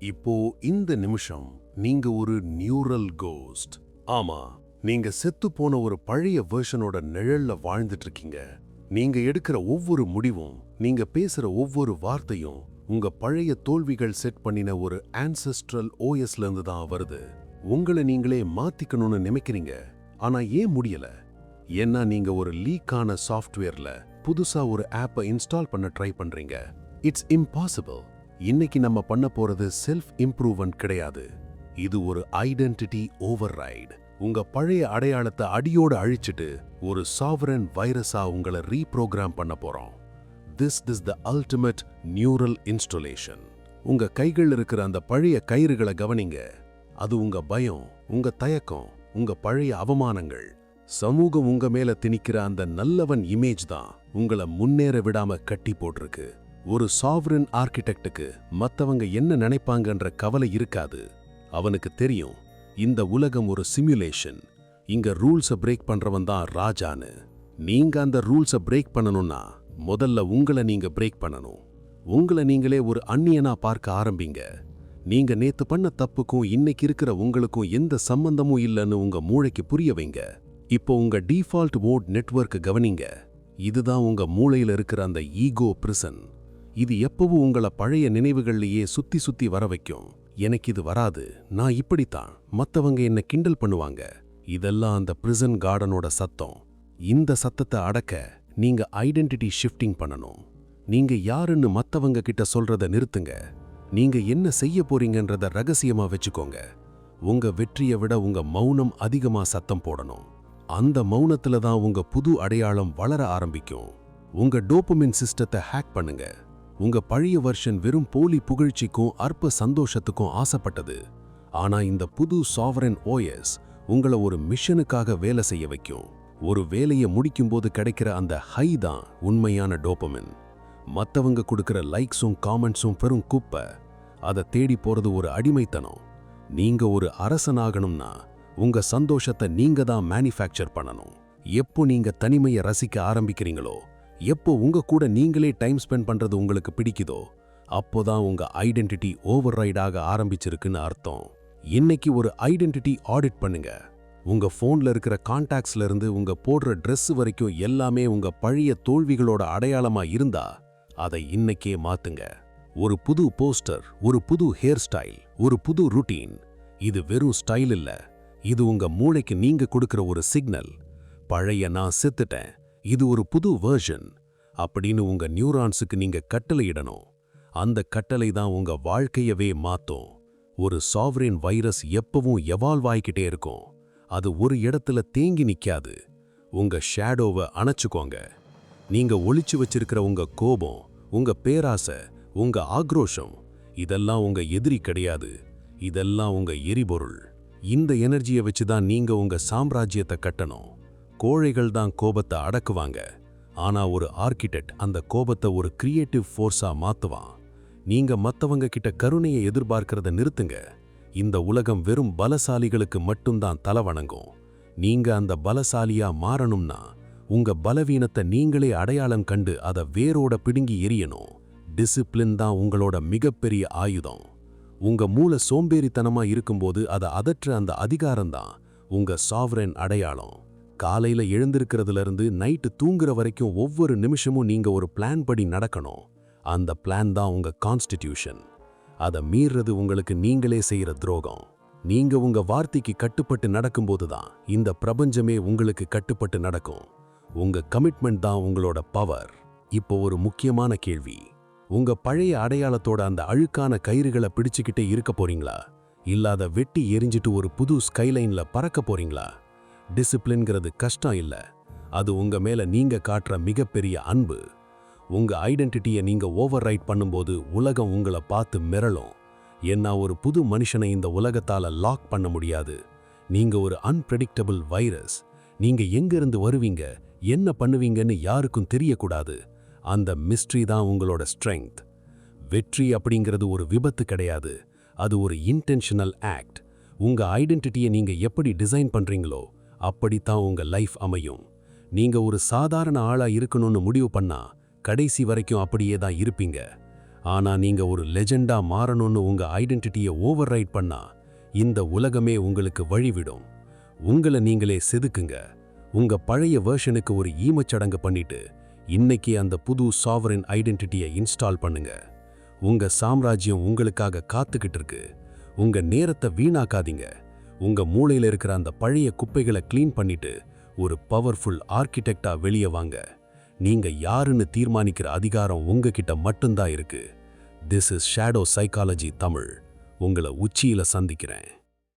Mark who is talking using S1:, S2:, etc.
S1: இப்போ இந்த நிமிஷம் நீங்க ஒரு நியூரல் கோஸ்ட். ஆமா, நீங்க செத்து போன ஒரு பழைய வெர்ஷனோட நிழல்ல வாழ்ந்துட்டு இருக்கீங்க. நீங்க எடுக்கிற ஒவ்வொரு முடிவும், நீங்க பேசுற ஒவ்வொரு வார்த்தையும் உங்க பழைய தோல்விகள் செட் பண்ணின ஒரு ஆன்செஸ்ட்ரல் ஓஎஸ்ல இருந்து தான் வருது. உங்களை நீங்களே மாத்திக்கணும்னு நினைக்கிறீங்க, ஆனா ஏன் முடியல? ஏன்னா நீங்க ஒரு லீக்கான சாஃப்ட்வேர்ல புதுசா ஒரு ஆப்பை இன்ஸ்டால் பண்ண ட்ரை பண்றீங்க. It's impossible. இன்னைக்கு நம்ம பண்ண போறது செல்ஃப் இம்ப்ரூவ்மெண்ட் கிடையாது. இது ஒரு ஐடென்டிட்டி ஓவர்ரைட். உங்க பழைய அடையாளத்தை அடியோட அழிச்சிட்டு ஒரு சாவரன் வைரஸா உங்களை ரீப்ரோகிராம் பண்ண போறோம். This is the ultimate neural installation. உங்க கைகள் இருக்கிற அந்த பழைய கயிறுகளை கவனிங்க. அது உங்க பயம், உங்க தயக்கம், உங்க பழைய அவமானங்கள். சமூகம் உங்க மேல திணிக்கிற அந்த நல்லவன் இமேஜ் தான் உங்களை முன்னேற விடாம கட்டி போட்டிருக்கு. ஒரு சாவரன் ஆர்கிடெக்டுக்கு மத்தவங்க என்ன நினைப்பாங்கன்ற கவலை இருக்காது. அவனுக்கு தெரியும், இந்த உலகம் ஒரு சிமுலேஷன். இங்க ரூல்ஸை பிரேக் பண்றவன் தான் ராஜான்னு. நீங்க அந்த ரூல்ஸை பிரேக் பண்ணணும்னா முதல்ல உங்களை நீங்க பிரேக் பண்ணணும். உங்களை நீங்களே ஒரு அந்நியனா பார்க்க ஆரம்பிங்க. நீங்க நேத்து பண்ண தப்புக்கும் இன்னைக்கு இருக்கிற உங்களுக்கும் எந்த சம்பந்தமும் இல்லைன்னு உங்க மூளைக்கு புரிய வைங்க. இப்போ உங்க டிஃபால்ட் மோட் நெட்வொர்க் கவனிங்க. இதுதான் உங்க மூளையில இருக்கிற அந்த ஈகோ பிரிசன். இது எப்பவும் உங்களை பழைய நினைவுகள்லயே சுத்தி சுத்தி வர வைக்கும். எனக்கு இது வராது, நான் இப்படித்தான், மத்தவங்க என்ன கிண்டல் பண்ணுவாங்க. இதெல்லாம் அந்த பிரிசன் கார்டனோட சத்தம். இந்த சத்தத்தை அடக்க நீங்க ஐடென்டிட்டி ஷிஃப்டிங் பண்ணணும். நீங்க யாருன்னு மத்தவங்க கிட்ட சொல்றத நிறுத்துங்க. நீங்க என்ன செய்ய போறீங்கன்றத ரகசியமா வச்சுக்கோங்க. உங்க வெற்றியை விட உங்க மௌனம் அதிகமா சத்தம் போடணும். அந்த மௌனத்துல தான் உங்க புது அடையாளம் வளர ஆரம்பிக்கும். உங்க டோபமின் சிஸ்டத்தை ஹேக் பண்ணுங்க. உங்க பழைய வெர்ஷன் வெறும் போலி புகழ்ச்சிக்கும் அற்ப சந்தோஷத்துக்கும் ஆசைப்பட்டது. ஆனா இந்த புது சாவரன் ஓஎஸ் உங்களை ஒரு மிஷனுக்காக வேலை செய்ய வைக்கும். ஒரு வேலையை முடிக்கும்போது கிடைக்கிற அந்த ஹை தான் உண்மையான டோபமின். மத்தவங்க கொடுக்கிற லைக்ஸும் காமெண்ட்ஸும் பெரும் குப்பை. அதை தேடி போறது ஒரு அடிமைத்தனம். நீங்க ஒரு அரசனாகணும்னா உங்க சந்தோஷத்தை நீங்க தான் மேனுஃபேக்சர் பண்ணணும். எப்போ நீங்க தனிமையை ரசிக்க ஆரம்பிக்கிறீங்களோ, எப்போ உங்க கூட நீங்களே டைம் ஸ்பெண்ட் பண்றது உங்களுக்கு பிடிக்குதோ, அப்போதான் உங்க ஐடென்டிட்டி ஓவர்ரைடாக ஆரம்பிச்சிருக்குன்னு அர்த்தம். இன்னைக்கு ஒரு ஐடென்டிட்டி ஆடிட் பண்ணுங்க. உங்க போன்ல இருக்கிற கான்டாக்ட்ஸ்ல இருந்து உங்க போடுற ட்ரெஸ் வரைக்கும் எல்லாமே உங்க பழைய தோல்விகளோட அடையாளமா இருந்தா அதை இன்னைக்கே மாத்துங்க. ஒரு புது போஸ்டர், ஒரு புது ஹேர் ஸ்டைல், ஒரு புது ருட்டீன். இது வெறும் ஸ்டைல் இல்ல, இது உங்க மூளைக்கு நீங்க கொடுக்கிற ஒரு சிக்னல். பழைய நான் செத்துட்டேன், இது ஒரு புது வெர்ஷன் அப்படின்னு உங்க நியூரான்ஸுக்கு நீங்க கட்டளையிடணும். அந்த கட்டளை தான் உங்க வாழ்க்கையவே மாத்தும். ஒரு சாவரன் வைரஸ் எப்பவும் எவால்வ் ஆகிக்கிட்டே இருக்கும். அது ஒரு இடத்துல தேங்கி நிக்காது. உங்க ஷேடோவை அணைச்சுக்கோங்க. நீங்க ஒளிச்சு வச்சிருக்கிற உங்க கோபம், உங்க பேராசை, உங்க ஆக்ரோஷம், இதெல்லாம் உங்க எதிரி கிடையாது. இதெல்லாம் உங்க எரிபொருள். இந்த எனர்ஜியை வச்சுதான் நீங்க உங்க சாம்ராஜ்யத்தை கட்டணும். கோழைகள் தான் கோபத்தை அடக்குவாங்க. ஆனா ஒரு ஆர்கிடெக்ட் அந்த கோபத்தை ஒரு கிரியேட்டிவ் ஃபோர்ஸா மாத்துவான். நீங்க மத்தவங்க கிட்ட கருணையை எதிர்பார்க்கிறத நிறுத்துங்க. இந்த உலகம் வெறும் பலசாலிகளுக்கு மட்டும்தான் தலை வணங்கும். நீங்க அந்த பலசாலியா மாறணும்னா உங்க பலவீனத்தை நீங்களே அடையாளம் கண்டு அதை வேரோட பிடுங்கி எறியணும். டிசிப்ளின் தான் உங்களோட மிகப்பெரிய ஆயுதம். உங்க மூளை சோம்பேறித்தனமா இருக்கும்போது அதை அதற்ற அந்த அதிகாரம்தான் உங்க சாவரன் அடையாளம். காலையில எழுந்திருக்கிறதுல இருந்து நைட்டு தூங்குற வரைக்கும் ஒவ்வொரு நிமிஷமும் நீங்க ஒரு பிளான் படி நடக்கணும். அந்த பிளான் தான் உங்க கான்ஸ்டிடியூஷன். அதை மீறது உங்களுக்கு நீங்களே செய்யற துரோகம். நீங்க உங்க வார்த்தைக்கு கட்டுப்பட்டு நடக்கும்போது தான் இந்த பிரபஞ்சமே உங்களுக்கு கட்டுப்பட்டு நடக்கும். உங்க கமிட்மெண்ட் தான் உங்களோட பவர். இப்போ ஒரு முக்கியமான கேள்வி. உங்க பழைய அடையாளத்தோட அந்த அழுக்கான கயிறுகளை பிடிச்சுக்கிட்டே இருக்க போறீங்களா? இல்லாத வெட்டி எரிஞ்சிட்டு ஒரு புது ஸ்கைலைன்ல பறக்க போறீங்களா? டிசிப்ளின்கிறது கஷ்டம் இல்ல, அது உங்க மேல நீங்க காட்டுற மிகப்பெரிய அன்பு. உங்க ஐடென்டிட்டியை நீங்க ஓவர் ரைட் பண்ணும்போது உலகம் உங்களை பார்த்து மிரளும். ஏன்னா ஒரு புது மனுஷனை இந்த உலகத்தால லாக் பண்ண முடியாது. நீங்க ஒரு அன்பிரெடிக்டபிள் வைரஸ். நீங்க எங்கிருந்து வருவீங்க, என்ன பண்ணுவீங்கன்னு யாருக்கும் தெரியக்கூடாது. அந்த மிஸ்ட்ரி தான் உங்களோட ஸ்ட்ரெங்த். வெற்றி அப்படிங்கிறது ஒரு விபத்து கிடையாது, அது ஒரு இன்டென்ஷனல் ஆக்ட். உங்க ஐடென்டிட்டியை நீங்க எப்படி டிசைன் பண்றீங்களோ அப்படித்தான் உங்க லைஃப் அமையும். நீங்க ஒரு சாதாரண ஆளா இருக்கணும்னு முடிவு பண்ணா கடைசி வரைக்கும் அப்படியே தான் இருப்பீங்க. ஆனா நீங்க ஒரு லெஜெண்டா மாறணும்னு உங்க ஐடென்டிட்டியை ஓவர் ரைட் பண்ணா இந்த உலகமே உங்களுக்கு வழிவிடும். உங்களை நீங்களே செதுக்குங்க. உங்க பழைய வெர்ஷனுக்கு ஒரு ஈமச்சடங்கு பண்ணிட்டு இன்னைக்கு அந்த புது சாவரின் ஐடென்டிட்டியை இன்ஸ்டால் பண்ணுங்க. உங்க சாம்ராஜ்யம் உங்களுக்காக காத்துக்கிட்டு இருக்கு. உங்க நேரத்தை வீணாக்காதீங்க. உங்க மூளையில இருக்கிற அந்த பழைய குப்பைகளை க்ளீன் பண்ணிட்டு ஒரு பவர்ஃபுல் ஆர்கிடெக்டா வெளியே வாங்க. நீங்க யாருன்னு தீர்மானிக்கிற அதிகாரம் உங்ககிட்ட மட்டும்தான் இருக்கு. This is shadow psychology Tamil. உங்களை உச்சியில சந்திக்கிறேன்.